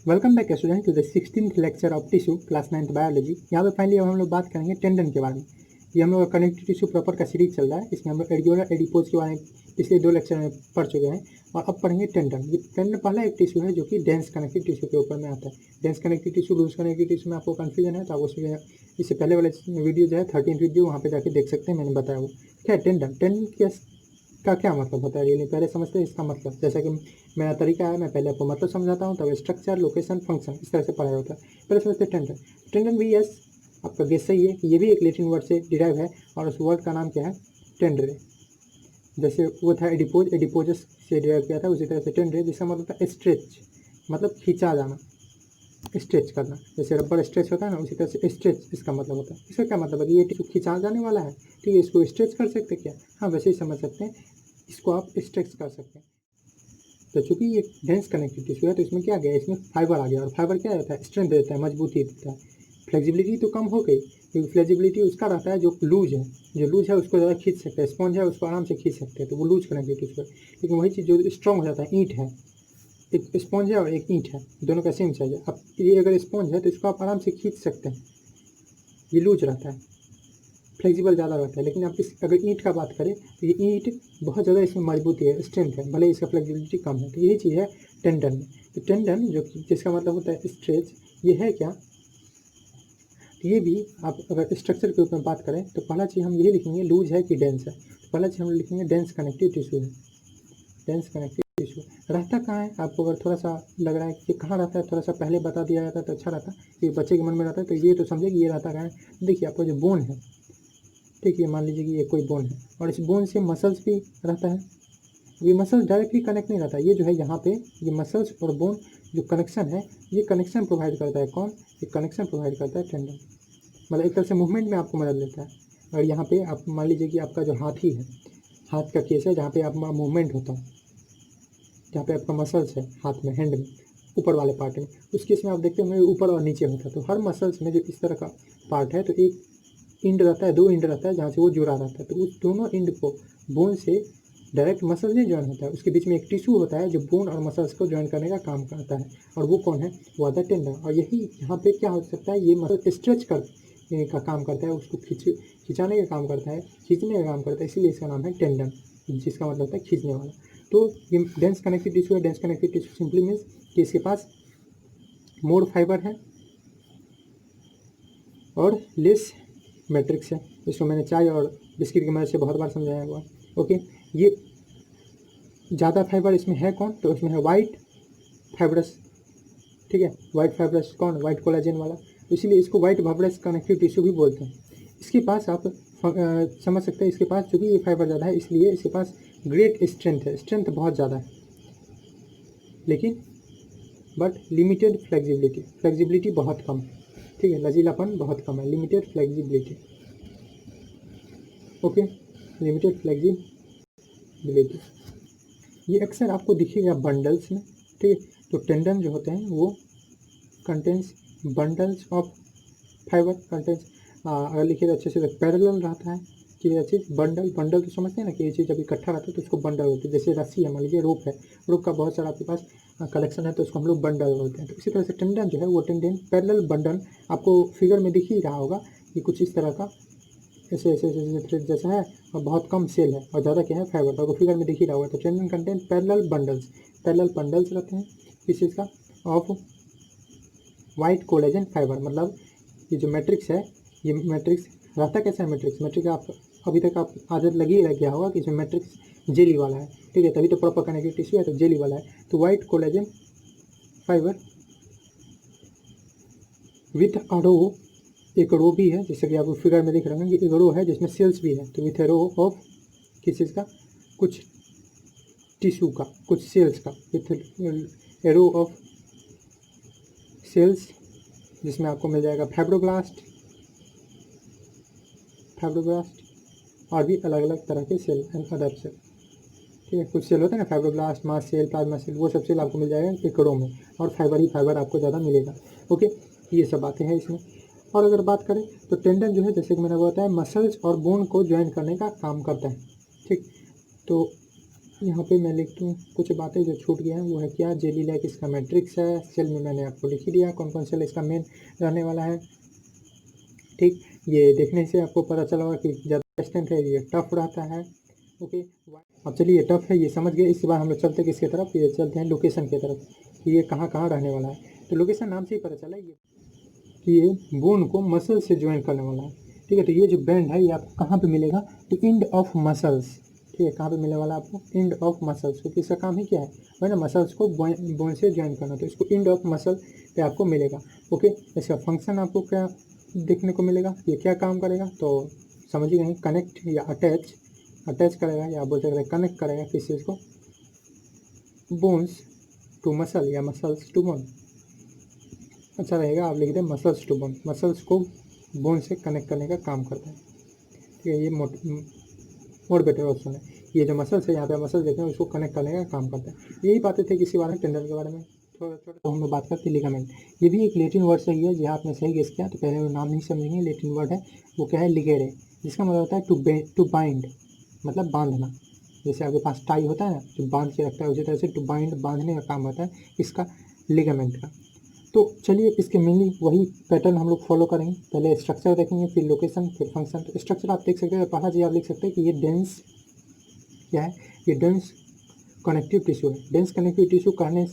Welcome back student to the 16th lecture of tissue class 9th biology. यहाँ पे finally अब हम लोग बात करेंगे टेंडन के बारे में। ये हम लोग कनेक्टिव टिश्यू प्रॉपर का सीरीज चल रहा है। इसमें हम लोग एडियोलर एडिपोज के बारे में पिछले 2 लेक्चर में पढ़ चुके हैं और अब पढ़ेंगे टेंडन। ये टेंडन पहला एक टिश्यू है जो कि डेंस कनेक्टिव टिश्यू के ऊपर में आता है। Dense connective tissue loose connective tissue में आपको कन्फ्यूजन है तो आप उसमें इससे पहले वाले वीडियो जो है 13th वीडियो वहाँ पे जाके देख सकते हैं, मैंने बताया वो क्या है। टेंडन टेंडन का क्या मतलब होता है रियली पहले समझते हैं इसका मतलब। जैसा कि मेरा तरीका है, मैं पहले आपको मतलब समझाता हूँ तब स्ट्रक्चर लोकेशन फंक्शन इस तरह से पढ़ाया होता है। पहले समझते हैं टेंडन। टेंडन भी यस आपका गेस सही है कि ये भी एक लैटिन वर्ड से डिराइव है और उस वर्ड का नाम क्या है टेंडरे। जैसे वो था एडिपोज, एडिपोजस से डिराइव किया था, उसी तरह से टेंडरे जिसका मतलब था स्ट्रेच, मतलब खींचा जाना, स्ट्रेच करना। जैसे रबर स्ट्रेच होता है ना, उसी तरह से स्ट्रेच इसका मतलब होता है। इसका क्या मतलब है कि ये टिश्यू खींचा जाने वाला है, ठीक है। इसको स्ट्रेच कर सकते हैं क्या? हाँ, वैसे ही समझ सकते हैं, इसको आप स्ट्रेच कर सकते हैं। तो चूंकि ये डेंस कनेक्टिव टिश्यू है तो इसमें क्या गया, इसमें फाइबर आ गया और फाइबर क्या रहता है, स्ट्रेंथ देता है, मजबूती देता है। फ्लेक्सिबिलिटी तो कम हो गई क्योंकि फ्लेक्सिबिलिटी उसका रहता है जो लूज है, जो लूज है उसको ज़्यादा खींच सकते हैं, स्पॉन्ज है उसको आराम से खींच सकते हैं, तो वो लूज कनेक्टिव टिश्यू है। लेकिन वही चीज़ जो स्ट्रॉन्ग हो जाता है, ईंट है, एक स्पॉन्ज है और एक ईंट है, दोनों का सेम साइज है। अब ये अगर स्पॉन्ज है तो इसको आप आराम से खींच सकते हैं, ये लूज रहता है, फ्लेक्सिबल ज़्यादा रहता है। लेकिन आप इस अगर ईंट का बात करें तो ये ईंट बहुत ज़्यादा इसमें मजबूती है, स्ट्रेंथ है, भले इसका फ्लेक्सिबिलिटी कम है। तो यही चीज़ है टेंडन में। तो टेंडन जो जिसका मतलब होता है स्ट्रेच, ये है क्या, तो ये भी आप अगर स्ट्रक्चर के ऊपर में बात करें तो पहला चीज़ हम यही लिखेंगे लूज है कि डेंस है। तो पहला चीज़ हम लिखेंगे डेंस कनेक्टिव टिश्यू है। डेंस कनेक्टिव टिश्यू रहता कहाँ है, आपको अगर थोड़ा सा लग रहा है कि कहाँ रहता है, थोड़ा सा पहले बता दिया जाता है तो अच्छा रहता, कि बच्चे के मन में रहता है तो ये तो समझे कि ये रहता कहाँ है। देखिए आपका जो बोन है, ठीक है, मान लीजिए कि ये कोई बोन है और इस बोन से मसल्स भी रहता है। ये मसल्स डायरेक्टली कनेक्ट नहीं रहता, ये जो है यहाँ पे ये मसल्स और बोन जो कनेक्शन है, ये कनेक्शन प्रोवाइड करता है कौन, ये कनेक्शन प्रोवाइड करता है टेंडन। मतलब एक तरह से मूवमेंट में आपको मदद देता है। और यहाँ पे आप मान लीजिए कि आपका जो हाथी है, हाथ का केस है जहाँ पे आपका मूवमेंट होता है, जहाँ पे आपका मसल्स है हाथ में, हैंड में, ऊपर वाले पार्ट में, उस केस में आप देखते होंगे ऊपर और नीचे होता है। तो हर मसल्स में जो इस तरह का पार्ट है तो एक इंड रहता है, 2 इंड रहता है जहाँ से वो जुड़ा रहता है। तो उस दोनों इंड को बोन से डायरेक्ट मसल्स नहीं ज्वाइन होता है, उसके बीच में एक टिश्यू होता है जो बोन और मसल्स को ज्वाइन करने का काम करता है, और वो कौन है, वो आता है टेंडन। और यही यहाँ पे क्या हो सकता है, ये मसल स्ट्रेच कर का काम करता है, उसको खिंचाने का काम करता है, खींचने का काम करता है, इसीलिए इसका नाम है टेंडन, जिसका मतलब होता है खींचने वाला। तो ये डेंस कनेक्टिव टिश्यू है। Dense connective tissue simply means कि इसके पास मोर फाइबर है और लेस मैट्रिक्स है। इसको मैंने चाय और बिस्किट की मदद से बहुत बार समझाया हुआ। ओके, ये ज़्यादा फाइबर इसमें है कौन, तो इसमें है वाइट फाइब्रस, ठीक है, वाइट फाइब्रस कौन, वाइट कोलाजन वाला, इसीलिए इसको वाइट फाइब्रस कनेक्टिव टिश्यू भी बोलते हैं। इसके पास आप समझ सकते हैं, इसके पास चूँकि ये फाइबर ज़्यादा है इसलिए इसके पास ग्रेट स्ट्रेंथ है, स्ट्रेंथ बहुत ज़्यादा है, लेकिन बट लिमिटेड फ्लेक्सिबिलिटी, फ्लेक्सिबिलिटी बहुत कम, ठीक है, लचीलापन बहुत कम है, limited flexibility. Okay, limited flexibility, ये अक्सर आपको दिखेगा बंडल्स में, ठीक है। तो टेंडन जो होते हैं वो contains bundles of fibre, contains अगर लिखिए तो अच्छे से पैरेलल रहता है कि ये चीज़ बंडल, बंडल तो समझते हैं ना कि ये चीज़ जब इकट्ठा रहता है तो उसको बंडल होती है। जैसे रस्सी है, मान लीजिए रोप है, रोप का बहुत सारा आपके पास कलेक्शन है तो उसको हम लोग बंडल बोलते हैं। तो इसी तरह से टेंडन जो है वो टेंडन पैरेलल बंडल आपको फिगर में दिख ही रहा होगा कि कुछ इस तरह का ऐसे ऐसे ऐसे थ्रेड जैसा है और बहुत कम सेल है और ज़्यादा क्या है फाइबर, तो आपको फिगर में दिख ही रहा होगा। तो टेंडन कंटेंट पैरेलल बंडल्स रहते हैं किस चीज़ का, ऑफ वाइट कोलेजन फाइबर। मतलब ये जो मैट्रिक्स है, ये मैट्रिक्स रहता कैसा है, मैट्रिक्स आप अभी तक आप आदत लगी रह गया होगा कि इसमें मैट्रिक्स जेली वाला है, ठीक है, तभी तो प्रॉपर कनेक्टिव टिश्यू है, तो जेली वाला है। तो white collagen fibre with a row, एक रो भी है जैसे कि आपको फिगर में दिख रहा है कि एक रो है जिसमें सेल्स भी है, तो विथ ए रो ऑफ किस चीज़ का, कुछ टिश्यू का, कुछ सेल्स का, with a row of cells जिसमें आपको मिल जाएगा फाइब्रोब्लास्ट और भी अलग अलग तरह के सेल एंड अदर सेल, ठीक है। कुछ सेल होते हैं ना फाइब्रोब्लास्ट, मास सेल, प्लाज्मा सेल, वो सब सेल आपको मिल जाएगा एकड़ों में, और फाइबर ही फाइबर आपको ज़्यादा मिलेगा। ओके, ये सब बातें हैं इसमें। और अगर बात करें तो टेंडन जो है जैसे कि मैंने बताया मसल्स और बोन को ज्वाइन करने का काम करता है, ठीक। तो यहाँ पे मैं लिख दूँ कुछ बातें जो छूट गया है, वो है क्या, जेली लाइक इसका मैट्रिक्स है, सेल में मैंने आपको लिख ही दिया कौन कौन सेल इसका मेन रहने वाला है। ठीक, ये देखने से आपको पता चला होगा कि ज़्यादा रेजिस्टेंट है, ये टफ रहता है। ओके, अब चलिए ये टफ है ये समझ गए। इसके बाद हम लोग चलते हैं किसकी तरफ, ये चलते हैं लोकेशन की तरफ कि ये कहाँ कहाँ रहने वाला है। तो लोकेशन नाम से ही पता चला ये कि ये बोन को मसल से ज्वाइन करने वाला है। ठीक है, तो ये जो बैंड है ये आपको कहाँ पे मिलेगा, तो एंड ऑफ मसल्स। ठीक है, कहाँ पे मिलने वाला है आपको, एंड ऑफ मसल्स, क्योंकि इसका काम ही क्या है ना, मसल्स को बोन से ज्वाइन करना, तो इसको एंड ऑफ मसल पे आपको मिलेगा। ओके, इसका फंक्शन आपको क्या देखने को मिलेगा, ये क्या काम करेगा, तो समझिए कहीं कनेक्ट या अटैच करेगा, या बोल सकते हैं कनेक्ट करेगा किस चीज़ को, बोन्स टू मसल या मसल्स टू बोन। अच्छा रहेगा आप लिख दें मसल्स टू बोन, मसल्स को बोन से कनेक्ट करने का काम करता है। ठीक है, ये मोर बेटर ऑप्शन है। ये जो मसल्स है यहाँ पे मसल देते हैं उसको कनेक्ट करने का काम करता है। यही बातें थे किसी बारे में, टेंडन के बारे में थोड़ा थोड़ा। तो हम लोग बात करते हैं लिगामेंट। ये भी एक लेटिन वर्ड सही है, जहाँ आपने सही गेस किया, तो पहले वो नाम नहीं समझेंगे, लेटिन वर्ड है वो क्या है, लिगेरे, जिसका मतलब होता है टू बाइंड, मतलब बांधना। जैसे आपके पास टाई होता है ना, जो बांध के रखता है, उसी तरह से टू बाइंड, बांधने का काम होता है इसका, लिगामेंट का। तो चलिए इसके मेनली वही पैटर्न हम लोग फॉलो करेंगे, पहले स्ट्रक्चर देखेंगे, फिर लोकेशन, फिर फंक्शन। तो स्ट्रक्चर आप देख सकते हैं, पहला चीज़ आप लिख सकते हैं कि ये डेंस क्या है, ये डेंस कनेक्टिव टिश्यू है। डेंस कनेक्टिव टिश्यू कहने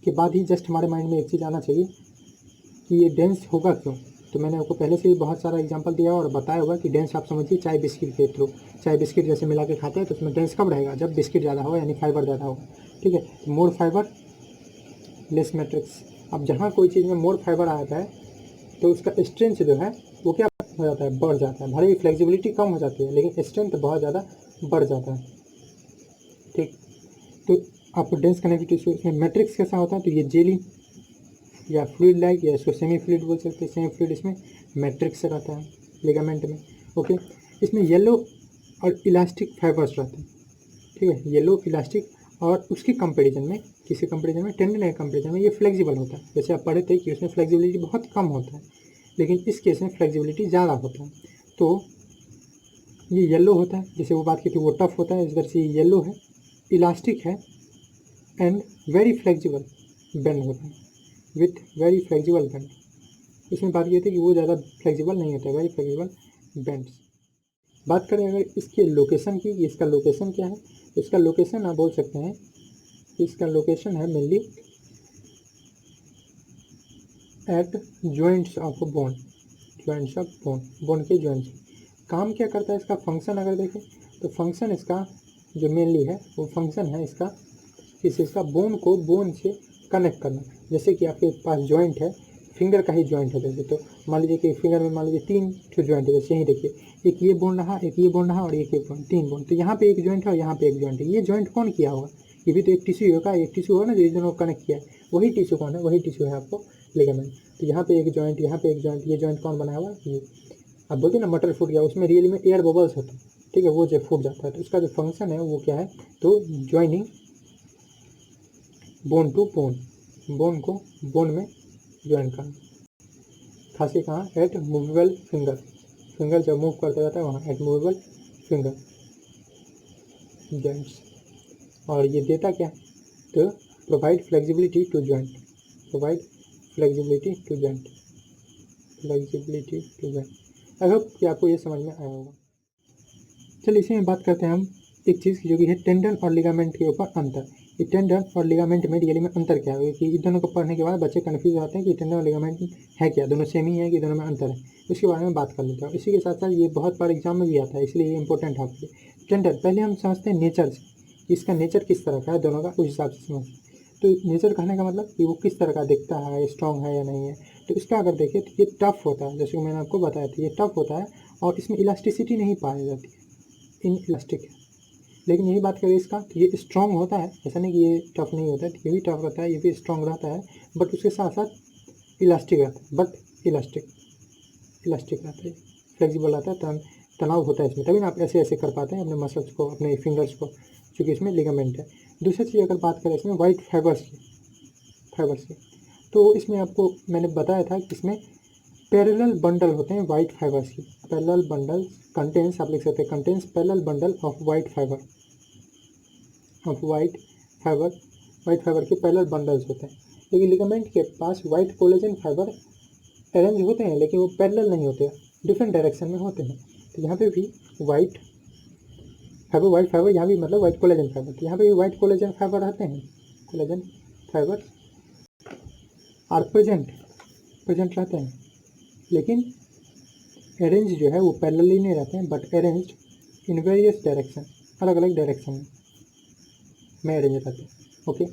के बाद ही जस्ट हमारे माइंड में एक चीज़ आना चाहिए कि ये डेंस होगा क्यों। तो मैंने आपको पहले से ही बहुत सारा एग्जांपल दिया और बताया हुआ कि डेंस आप समझिए चाय बिस्किट के थ्रू, चाय बिस्किट जैसे मिला के खाते हैं, तो उसमें डेंस कब रहेगा, जब बिस्किट ज़्यादा होगा, यानी फाइबर ज़्यादा होगा। ठीक है, मोर फाइबर लेस मैट्रिक्स। अब जहाँ कोई चीज़ में मोर फाइबर आता है तो उसका स्ट्रेंथ जो है वो क्या हो जाता है, बढ़ जाता है। भले ही फ्लेक्सिबिलिटी कम हो जाती है लेकिन स्ट्रेंथ बहुत ज़्यादा बढ़ जाता है। ठीक, तो आपको डेंस कनेक्टिविटी टिश्यू, इसमें मैट्रिक्स कैसा होता है, तो ये जेली या फ्लूइड लाइक, या इसको सेमी फ्लूइड बोल सकते हैं, सेमी फ्लूइड इसमें मैट्रिक्स रहता है लिगामेंट में। ओके, इसमें येलो और इलास्टिक फाइबर्स रहते हैं। ठीक है, येलो इलास्टिक, और उसके कंपेरिजन में, किसी कंपेरिजन में, टेंडन के कंपेरिजन में ये फ्लेक्सिबल होता है। जैसे आप पढ़े थे कि उसमें फ्लेक्सिबिलिटी बहुत कम होता है, लेकिन इस केस में फ्लेक्सिबिलिटी ज़्यादा होता है। तो ये येलो होता है, जैसे वो बात की थी वो टफ होता है, इस तरह से ये येलो है, इलास्टिक है, एंड वेरी फ्लेक्सिबल बेंड होता है, विथ वेरी फ्लेक्सिबल बेंड। इसमें बात ये थी कि वो ज़्यादा फ्लेक्सिबल नहीं होता है, वेरी फ्लेक्सिबल बेंड्स। बात करें अगर इसके लोकेशन की, इसका लोकेशन क्या है, तो इसका लोकेशन आप बोल सकते हैं, इसका लोकेशन है mainly eight joints of bone, joints of bone, bone के जॉइंट्स। काम क्या करता है इसका, फंक्शन अगर देखें तो फंक्शन इसका जो मेनली है वो फंक्शन है इसका, किस इसका, बोन को बोन से कनेक्ट करना। जैसे कि आपके पास जॉइंट है, फिंगर का ही जॉइंट है जैसे, तो मान लीजिए कि फिंगर में मान लीजिए 3 ठो जॉइंट है, जैसे यहीं देखिए, एक ये बोन रहा, एक ये बोन रहा, और एक ये बोन, 3 बोन। तो यहाँ पे एक जॉइंट है और यहाँ पे एक जॉइंट है। ये जॉइंट कौन किया होगा, ये भी तो एक टिश्यू होगा, एक टिश्यू होगा ना जो इन दोनों को कनेक्ट किया है, वही टिश्यू कौन है, वही टिश्यू है आपको लिगामेंट। तो यहाँ पे एक जॉइंट, यहाँ पे एक जॉइंट, ये जॉइंट कौन बनाया हुआ, ये आप बोलते हैं ना मटर फूट गया, उसमें रियली में एयर बबल्स होते हैं। ठीक है, वो जब फूट जाता है तो उसका जो फंक्शन है वो क्या है, तो joining bone to bone, bone को बोन में ज्वाइन करना। खासी कहाँ, एट मूवेबल फिंगर, फिंगर जब मूव करता जाता है वहाँ एट मूवेबल फिंगर जॉइंट्स। और ये देता क्या, तो provide flexibility to joint, provide flexibility to joint, flexibility to joint. I hope कि आपको ये समझ में आया होगा। चलिए इसी में बात करते हैं हम एक चीज़ की, जो कि है टेंडन और लिगामेंट के ऊपर अंतर। ये टेंडन और लिगामेंट में रियली में अंतर क्या है, कि इन दोनों को पढ़ने के बाद बच्चे कन्फ्यूज होते हैं कि टेंडन और लिगामेंट है क्या, दोनों सेम ही है कि दोनों में अंतर है। इसके बारे में बात कर लेते हैं। इसी के साथ साथ ये बहुत बार एग्जाम में भी आता है, इसलिए ये इंपॉर्टेंट है आपके लिए। टेंडन पहले हम समझते हैं नेचर से, कि इसका नेचर किस तरह का है, दोनों का उस हिसाब से समझते हैं। तो नेचर कहने का मतलब कि वो किस तरह का दिखता है, स्ट्रॉन्ग है या नहीं है। तो इसका अगर देखें तो ये टफ होता है, जैसे कि मैंने आपको बताया था, ये टफ होता है और इसमें इलास्टिसिटी नहीं पाई जाती है, इन इलास्टिक है। लेकिन यही बात करें इसका, तो ये स्ट्रॉन्ग होता है, ऐसा नहीं कि ये टफ नहीं होता है, ये भी टफ रहता है, ये भी स्ट्रॉन्ग रहता है, बट उसके साथ साथ इलास्टिक रहता है, बट इलास्टिक इलास्टिक रहता है, फ्लेक्सिबल रहता है, तनाव होता है इसमें, तभी ना आप ऐसे ऐसे कर पाते हैं अपने मसल्स को, अपने फिंगर्स को, क्योंकि इसमें लिगामेंट है। दूसरी चीज़ अगर बात करें इसमें वाइट फाइबर्स की, तो इसमें आपको मैंने बताया था कि इसमें पैरेलल बंडल होते हैं वाइट फाइबर्स की। पैरेलल बंडल कंटेंस, आप लिख सकते हैं contains parallel bundle of white fibre, of white fibre के पैरेलल बंडल्स होते हैं। लेकिन लिगामेंट के पास वाइट कोलेजन फाइबर अरेंज होते हैं, लेकिन वो पैरेलल नहीं होते, डिफरेंट डायरेक्शन में होते हैं। तो यहाँ पे भी वाइट फाइबर यहाँ भी मतलब वाइट कोलेजन फाइबर, तो यहाँ पे भी वाइट कोलेजन फाइबर रहते हैं। कोलेजन फाइबर आर प्रेजेंट रहते हैं, लेकिन अरेंज जो है वो पैरेलली नहीं रहते हैं, but arrange in various direction, अलग अलग डायरेक्शन में अरेंज रहते हैं। ओके,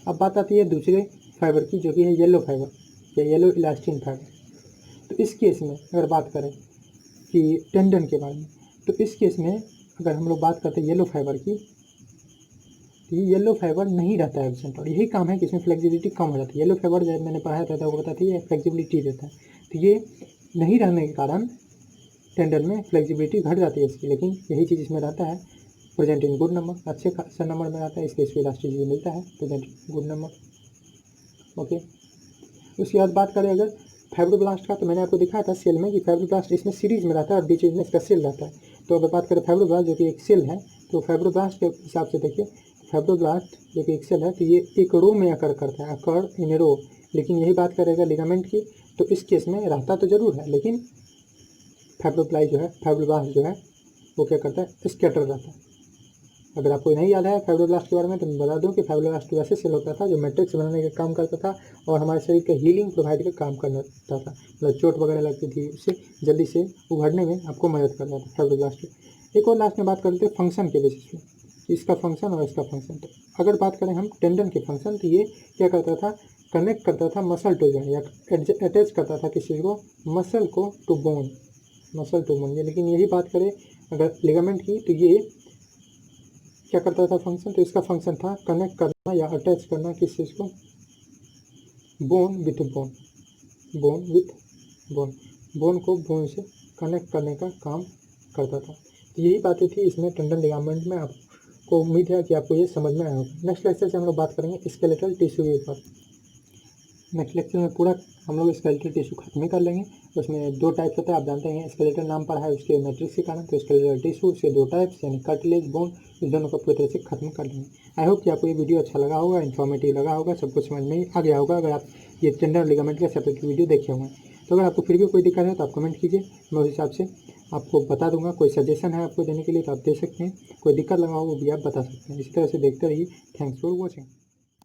अब बात आती है दूसरे फाइबर की, जो कि है येलो फाइबर या येलो इलास्टिन फाइबर। तो इस केस में अगर बात करें कि टेंडन के बारे में, तो इस केस में अगर हम लोग बात करते हैं येलो फाइबर की, तो ये येलो फाइबर नहीं रहता है एब्सेंट, और यही काम है कि इसमें फ्लेक्सिबिलिटी कम हो जाती है। येलो फाइबर जब मैंने पढ़ाया था वो बताती है फ्लेक्सिबिलिटी देता है, तो ये नहीं रहने के कारण टेंडन में फ्लेक्सिबिलिटी घट जाती है इसकी, लेकिन यही चीज़ इसमें रहता है प्रेजेंट इन गुड नंबर, अच्छे खासा नंबर में रहता है, इसके इसको इलास्टिसिटी मिलता है present in good number. Okay, उसके बाद बात करें अगर फाइब्रोब्लास्ट का, तो मैंने आपको दिखाया था सेल में कि फाइब्रोब्लास्ट इसमें सीरीज में रहता है और बीच में इसका सेल रहता है। तो अगर बात करें फाइब्रोब्लास्ट जो कि एक सेल है, तो फाइब्रोब्लास्ट के हिसाब से देखिए, फाइब्रोब्लास्ट जो कि एक सेल है, तो ये एक रो में अकर करता है, अकर इन रो। लेकिन यही बात करेगा लिगामेंट की, तो इस केस में रहता तो जरूर है, लेकिन फाइब्रोब्लास्ट जो है वो क्या करता है, स्कैटर रहता है। अगर आपको नहीं याद है फाइब्रोब्लास्ट के बारे में, तो मैं बता दूं कि फाइब्रोब्लास्ट वैसे सेल होता था जो मैट्रिक्स बनाने का काम करता था और हमारे शरीर का हीलिंग प्रोवाइड का काम करता था। मतलब चोट वगैरह लगती थी, उससे जल्दी से उभरने में आपको मदद करता था फाइब्रोब्लास्ट। एक और लास्ट में बात करते हैं फंक्शन के बेसिस पे, इसका फंक्शन और इसका फंक्शन। तो अगर बात करें हम टेंडन के फंक्शन, तो ये क्या करता था, कनेक्ट करता था मसल टू जॉइंट, या अटैच करता था किसी को, मसल को to bone, muscle to bone. लेकिन यही बात करें अगर लिगामेंट की, तो ये क्या करता था फंक्शन, तो इसका फंक्शन था कनेक्ट करना या अटैच करना किस चीज़ को, bone with bone, bone with bone, bone को बोन से कनेक्ट करने का काम करता था। तो यही बातें थी इसमें टेंडन लिगामेंट में। आपको उम्मीद है कि आपको ये समझ में आया होगा। नेक्स्ट लेक्चर से हम लोग बात करेंगे स्केलेटल टिश्यू के ऊपर। नेक्स्ट लेक्चर में पूरा हम लोग स्केलेटल टिश्यू खत्म ही कर लेंगे। उसमें दो टाइप्स होते हैं, आप जानते हैं स्केलेटल नाम पढ़ा है उसके मैट्रिक्स के कारण, तो स्केलेटल टिश्यू से दो टाइप्स यानी कार्टिलेज, बोन, इस दोनों को पूरी तरह से खत्म कर लेंगे। आई होप कि आपको ये वीडियो अच्छा लगा होगा, इन्फॉर्मेटिव लगा होगा, सब कुछ समझ में आ गया होगा अगर आप ये टेंडन लिगामेंट का सेपरेट वीडियो देखे हुए हैं। तो अगर आपको फिर भी कोई दिक्कत है तो आप कमेंट कीजिए, मैं उस हिसाब से आपको बता दूंगा। कोई सजेशन है आपको देने के लिए तो आप दे सकते हैं, कोई दिक्कत लगा हो वो भी आप बता सकते हैं। इसी तरह से देखते रहिए। Thanks for watching.